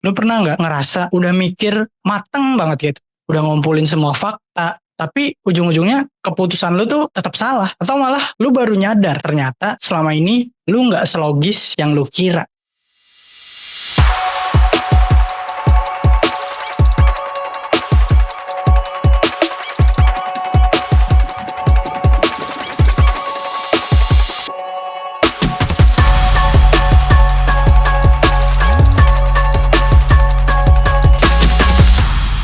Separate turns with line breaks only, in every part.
Lu pernah nggak ngerasa udah mikir mateng banget gitu, udah ngumpulin semua fakta, tapi ujung-ujungnya keputusan lu tuh tetap salah, atau malah lu baru nyadar ternyata selama ini lu nggak selogis yang lu kira.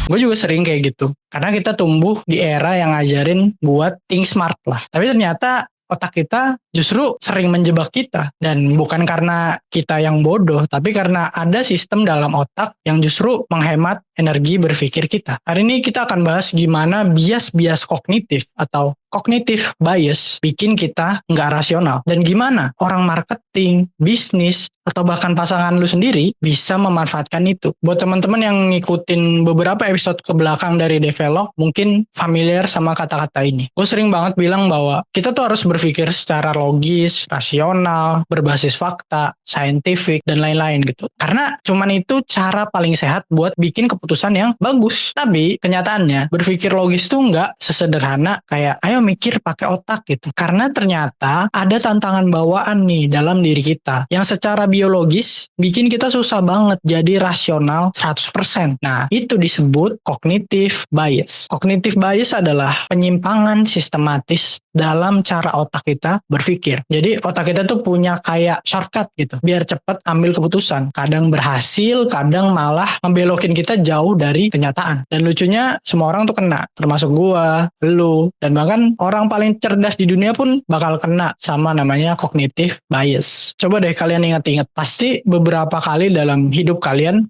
Gue juga sering kayak gitu. Karena kita tumbuh di era yang ngajarin buat think smart lah. Tapi ternyata otak kita justru sering menjebak kita. Dan bukan karena kita yang bodoh, tapi karena ada sistem dalam otak yang justru menghemat energi berpikir kita. Hari ini kita akan bahas gimana bias-bias kognitif atau cognitive bias bikin kita nggak rasional. Dan gimana orang marketing, bisnis, atau bahkan pasangan lu sendiri bisa memanfaatkan itu. Buat teman-teman yang ngikutin beberapa episode ke belakang dari Develop, mungkin familiar sama kata-kata ini. Gue sering banget bilang bahwa kita tuh harus berpikir secara logis, rasional, berbasis fakta, scientific, dan lain-lain gitu. Karena cuman itu cara paling sehat buat bikin keputusan yang bagus. Tapi kenyataannya, berpikir logis tuh nggak sesederhana kayak ayo mikir pakai otak gitu. Karena ternyata ada tantangan bawaan nih dalam diri kita yang secara biologis bikin kita susah banget jadi rasional 100%. Nah, itu disebut cognitive bias. Cognitive bias adalah penyimpangan sistematis dalam cara otak kita berpikir. Jadi otak kita tuh punya kayak shortcut gitu, biar cepat ambil keputusan. Kadang berhasil, kadang malah membelokin kita jauh dari kenyataan. Dan lucunya semua orang tuh kena, termasuk gua, lu, dan bahkan orang paling cerdas di dunia pun bakal kena sama namanya cognitive bias. Coba deh kalian ingat-ingat, pasti beberapa kali dalam hidup kalian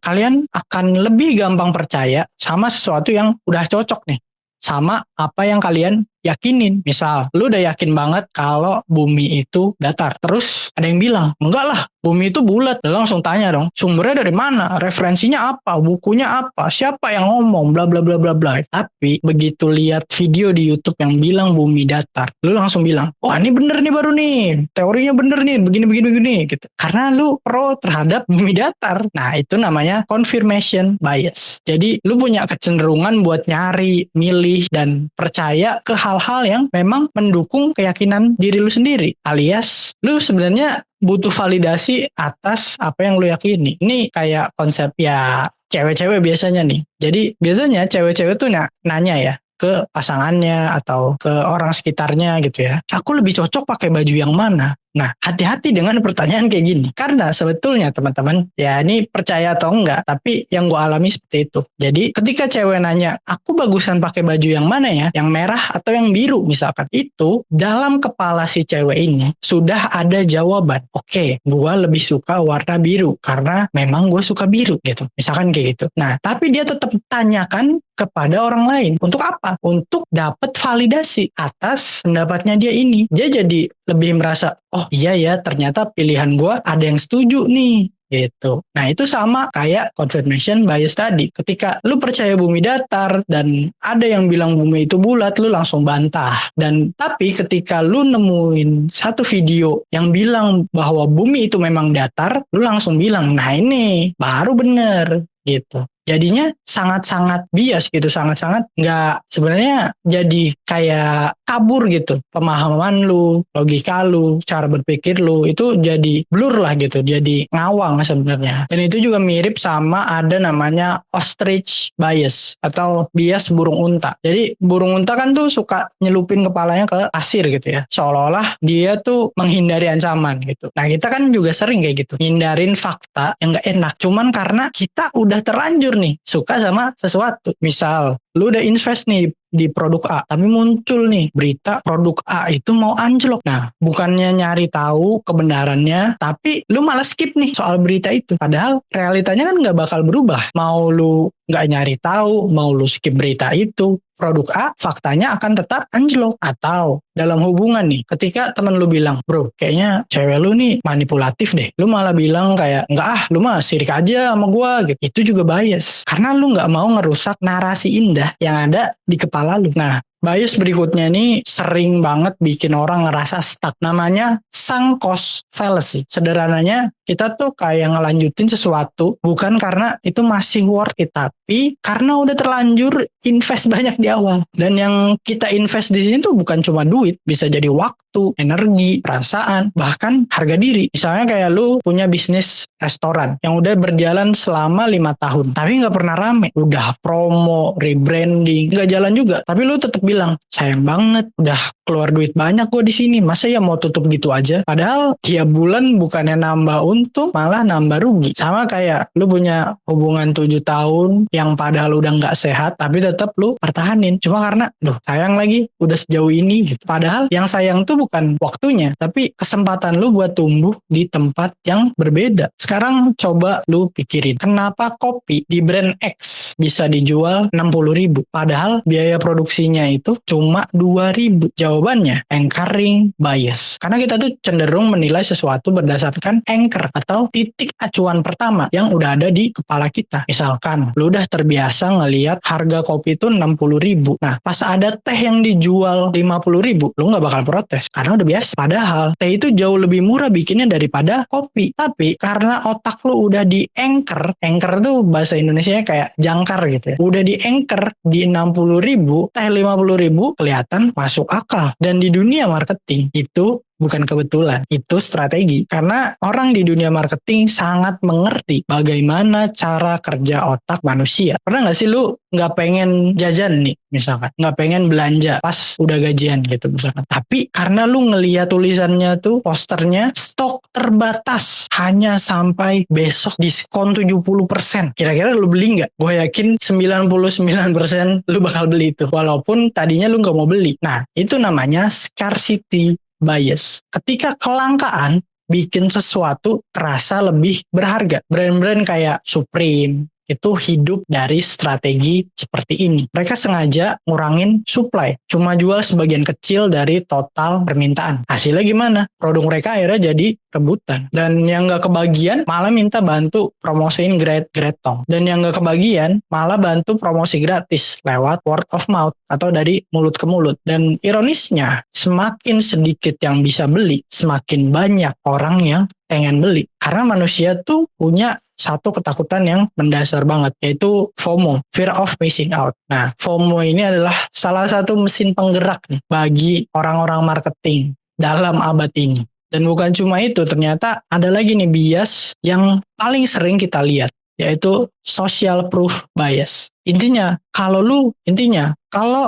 akan lebih gampang percaya sama sesuatu yang udah cocok nih sama apa yang kalian yakinin. Misal, lu udah yakin banget kalau bumi itu datar. Terus ada yang bilang, enggak lah, bumi itu bulat. Lu langsung tanya dong, sumbernya dari mana? Referensinya apa? Bukunya apa? Siapa yang ngomong? Bla bla bla bla bla. Tapi begitu lihat video di YouTube yang bilang bumi datar, lu langsung bilang, oh ini bener nih baru nih. Teorinya bener nih, begini gitu. Karena lu pro terhadap bumi datar. Nah, itu namanya confirmation bias. Jadi, lu punya kecenderungan buat nyari, milih, dan percaya ke hal-hal yang memang mendukung keyakinan diri lu sendiri. Alias, lu sebenarnya butuh validasi atas apa yang lu yakini. Ini kayak konsep ya cewek-cewek biasanya nih. Jadi biasanya cewek-cewek tuh nanya ya ke pasangannya atau ke orang sekitarnya gitu ya. Aku lebih cocok pakai baju yang mana? Nah, hati-hati dengan pertanyaan kayak gini. Karena sebetulnya teman-teman, ya ini percaya atau enggak, tapi yang gue alami seperti itu. Jadi ketika cewek nanya, aku bagusan pakai baju yang mana ya? Yang merah atau yang biru misalkan. Itu dalam kepala si cewek ini sudah ada jawaban. Oke, gue lebih suka warna biru karena memang gue suka biru gitu. Misalkan kayak gitu. Nah, tapi dia tetap tanyakan kepada orang lain. Untuk apa? Untuk dapat validasi atas pendapatnya dia ini. Dia jadi lebih merasa, oh iya ya ternyata pilihan gue ada yang setuju nih. Gitu. Nah itu sama kayak confirmation bias tadi. Ketika lu percaya bumi datar dan ada yang bilang bumi itu bulat, lu langsung bantah. Dan tapi ketika lu nemuin satu video yang bilang bahwa bumi itu memang datar, lu langsung bilang, nah ini baru bener gitu. Jadinya sangat-sangat bias gitu, sangat-sangat nggak, sebenarnya jadi kayak kabur gitu. Pemahaman lu, logika lu, cara berpikir lu itu jadi blur lah gitu, jadi ngawang sebenarnya. Dan itu juga mirip sama ada namanya ostrich bias atau bias burung unta. Jadi burung unta kan tuh suka nyelupin kepalanya ke pasir gitu ya, seolah-olah dia tuh menghindari ancaman gitu. Nah kita kan juga sering kayak gitu, hindarin fakta yang nggak enak, cuman karena kita udah terlanjur nih suka sama sesuatu. Misal lu udah invest nih di produk A, tapi muncul nih berita produk A itu mau anjlok. Nah, bukannya nyari tahu kebenarannya, tapi lu malah skip nih soal berita itu. Padahal realitanya kan nggak bakal berubah. Mau lu nggak nyari tahu, mau lu skip berita itu, produk A faktanya akan tetap anjlok. Atau dalam hubungan nih, ketika temen lu bilang, bro kayaknya cewek lu nih manipulatif deh, lu malah bilang kayak, enggak ah lu mah sirik aja sama gua gitu. Itu juga bias, karena lu nggak mau ngerusak narasi indah yang ada di kepala lu. Nah, bias berikutnya nih sering banget bikin orang ngerasa stuck. Namanya sunk cost fallacy. Sederhananya, kita tuh kayak ngelanjutin sesuatu bukan karena itu masih worth it, tapi karena udah terlanjur invest banyak di awal. Dan yang kita invest di sini tuh bukan cuma duit, bisa jadi waktu, energi, perasaan, bahkan harga diri. Misalnya kayak lu punya bisnis restoran yang udah berjalan selama 5 tahun, tapi nggak pernah rame, udah promo, rebranding, nggak jalan juga, tapi lu tetap bilang sayang banget, udah keluar duit banyak gue di sini, masa ya mau tutup gitu aja? Padahal tiap bulan bukannya nambah untung, malah nambah rugi. Sama kayak lu punya hubungan 7 tahun yang padahal udah nggak sehat, tapi tetap lu pertahanin. Cuma karena, sayang lagi udah sejauh ini gitu. Padahal yang sayang tuh bukan waktunya, tapi kesempatan lu buat tumbuh di tempat yang berbeda. Sekarang coba lu pikirin, kenapa kopi di brand X bisa dijual 60.000, padahal biaya produksinya itu cuma 2.000. Jawabannya anchoring bias. Karena kita tuh cenderung menilai sesuatu berdasarkan anchor atau titik acuan pertama yang udah ada di kepala kita. Misalkan lu udah terbiasa ngelihat harga kopi itu 60.000. Nah, pas ada teh yang dijual 50.000, lu nggak bakal protes karena udah biasa. Padahal teh itu jauh lebih murah bikinnya daripada kopi. Tapi karena otak lu udah di anchor tuh bahasa Indonesianya kayak jangkar gitu ya. Udah di anchor di 60.000, teh 50.000 kelihatan masuk akal. Dan di dunia marketing itu bukan kebetulan, itu strategi. Karena orang di dunia marketing sangat mengerti bagaimana cara kerja otak manusia. Pernah gak sih lu gak pengen jajan nih, misalkan, gak pengen belanja pas udah gajian gitu misalkan, tapi karena lu ngeliat tulisannya tuh, posternya, stok terbatas, hanya sampai besok, diskon 70%. Kira-kira lu beli gak? Gue yakin 99% lu bakal beli itu, walaupun tadinya lu gak mau beli. Nah, itu namanya scarcity bias. Ketika kelangkaan bikin sesuatu terasa lebih berharga. Brand-brand kayak Supreme itu hidup dari strategi seperti ini. Mereka sengaja ngurangin supply, cuma jual sebagian kecil dari total permintaan. Hasilnya gimana? Produk mereka akhirnya jadi rebutan. Dan yang gak kebagian malah minta bantu promosiin Gretong. Dan yang gak kebagian malah bantu promosi gratis lewat word of mouth atau dari mulut ke mulut. Dan ironisnya, semakin sedikit yang bisa beli, semakin banyak orang yang pengen beli. Karena manusia tuh punya satu ketakutan yang mendasar banget, yaitu FOMO, fear of missing out. Nah, FOMO ini adalah salah satu mesin penggerak nih bagi orang-orang marketing dalam abad ini. Dan bukan cuma itu, ternyata ada lagi nih bias yang paling sering kita lihat, yaitu social proof bias. Intinya, kalau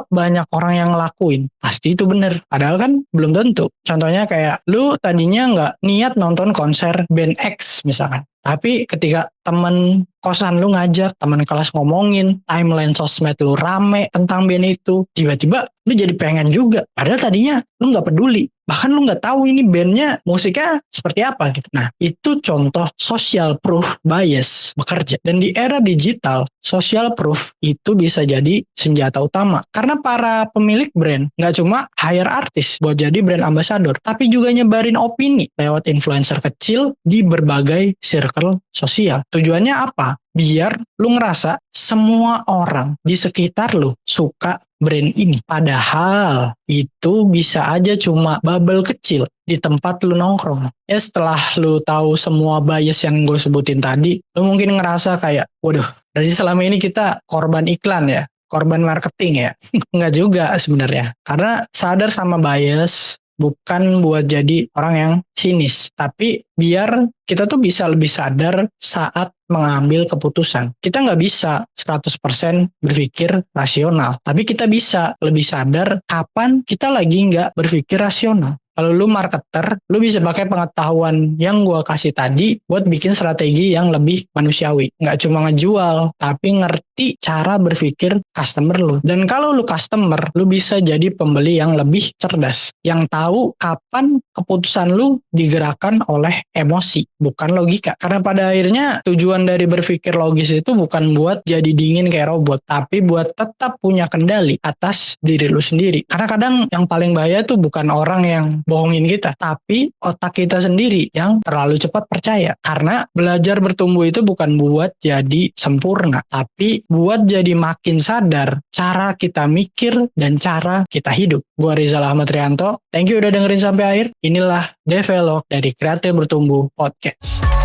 banyak orang yang ngelakuin, pasti itu bener. Padahal kan belum tentu. Contohnya kayak lu tadinya nggak niat nonton konser band X misalkan. Tapi ketika temen kosan lu ngajak, temen kelas ngomongin, timeline sosmed lu rame tentang band itu, tiba-tiba lu jadi pengen juga. Padahal tadinya lu nggak peduli. Bahkan lu nggak tahu ini bandnya musiknya seperti apa gitu. Nah, itu contoh social proof bias bekerja. Dan di era digital, social proof itu bisa jadi senjata utama. Karena para pemilik brand nggak cuma hire artis buat jadi brand ambassador, tapi juga nyebarin opini lewat influencer kecil di berbagai circle sosial. Tujuannya apa? Biar lu ngerasa semua orang di sekitar lu suka brand ini. Padahal itu bisa aja cuma bubble kecil di tempat lu nongkrong. Ya setelah lu tahu semua bias yang gue sebutin tadi, lu mungkin ngerasa kayak, waduh, dari selama ini kita korban iklan ya, korban marketing ya. Enggak juga sebenarnya. Karena sadar sama bias bukan buat jadi orang yang sinis, tapi biar kita tuh bisa lebih sadar saat mengambil keputusan. Kita nggak bisa 100% berpikir rasional, tapi kita bisa lebih sadar kapan kita lagi nggak berpikir rasional. Kalau lu marketer, lu bisa pakai pengetahuan yang gue kasih tadi buat bikin strategi yang lebih manusiawi. Nggak cuma ngejual, tapi ngerti cara berpikir customer lu. Dan kalau lu customer, lu bisa jadi pembeli yang lebih cerdas. Yang tahu kapan keputusan lu digerakkan oleh emosi, bukan logika. Karena pada akhirnya tujuan dari berpikir logis itu bukan buat jadi dingin kayak robot, tapi buat tetap punya kendali atas diri lu sendiri. Karena kadang yang paling bahaya tuh bukan orang yang bohongin kita, tapi otak kita sendiri yang terlalu cepat percaya. Karena belajar bertumbuh itu bukan buat jadi sempurna, tapi buat jadi makin sadar cara kita mikir dan cara kita hidup. Gua Rizal Ahmad Rianto, thank you udah dengerin sampai akhir. Inilah Develop dari Kreatif Bertumbuh Podcast.